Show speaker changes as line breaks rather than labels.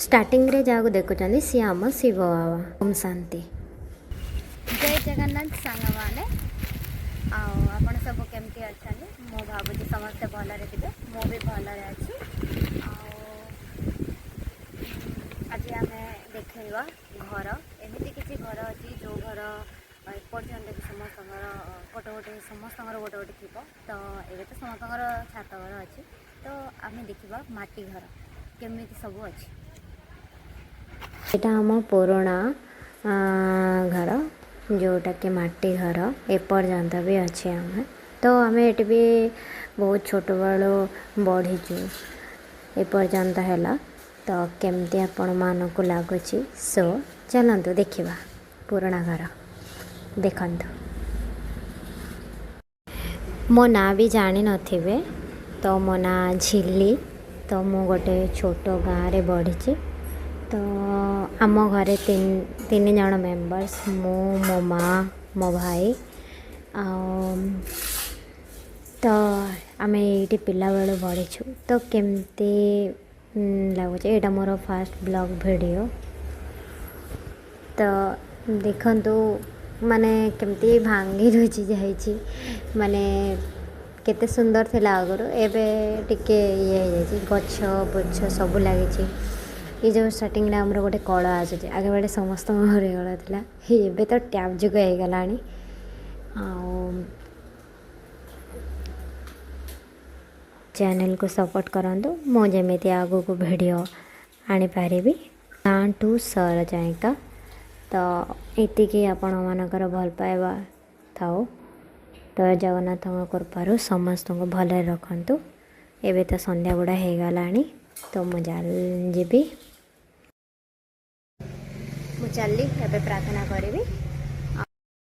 Starting रे जाको देखुचंदी सी आम शिव बाबा। ओम शांति।
जय जगन्नाथ सांग मैंने आपण सब केमती अच्छा मु भावुँ समस्ते भलरे थे मु भी भलरे अच्छी आज आम देखा घर एमती किसी घर अच्छी जो घर एपर्यंत भी समस्त गोटे गोटे समस्त गोटे गोटे थी तो ये तो समस्त छात घर अच्छी तो आम देखा माटी घर केमी सब अच्छी
यहाँ आम पुराणा घर जोटा कि माटी घर एपर्यंत भी अच्छे आम तो आम ये भी बहुत छोट बड़ू बढ़ीचु एपर्यंत है तो केमती आपण मानक लगुच सो चलतु देखा पुराणा घर देखंतु। मो ना भी जानी नथिबे तो मो ना झिल्ली तो मु गोटे छोट गाँव रे बढ़ी तो आम घरे तीन जन मेंबर्स मो माँ मो भाई तो आम ये पिला बेलू बढ़ीछु तो केमती लगुच यहाँ मोर फास्ट ब्लॉग वीडियो तो देखंतु माने केमती भांगी रुचि जाइए माने केते सुंदर थिला आगुरु एबे टिके ये गछ बुछ सब लगी ये जो स्टार्टिंग रे हमर गोटे कल आसुचे आगे बाटे समस्त घर गला थिला एबे तो टैप जुग हो गलानी चैनल को सपोर्ट करंतु मो जेमेती आगो को वीडियो आनी पारिबी गाँ टू सहर जाएका तो इतिकी आपण मानकर भल पाइबा थाओ तो जगन्नाथ कृपारू समस्त को भले रखंतु एबे तो संध्या गुड़ा हो गलानी तो मु जीवी मु चली एबे प्रार्थना करी।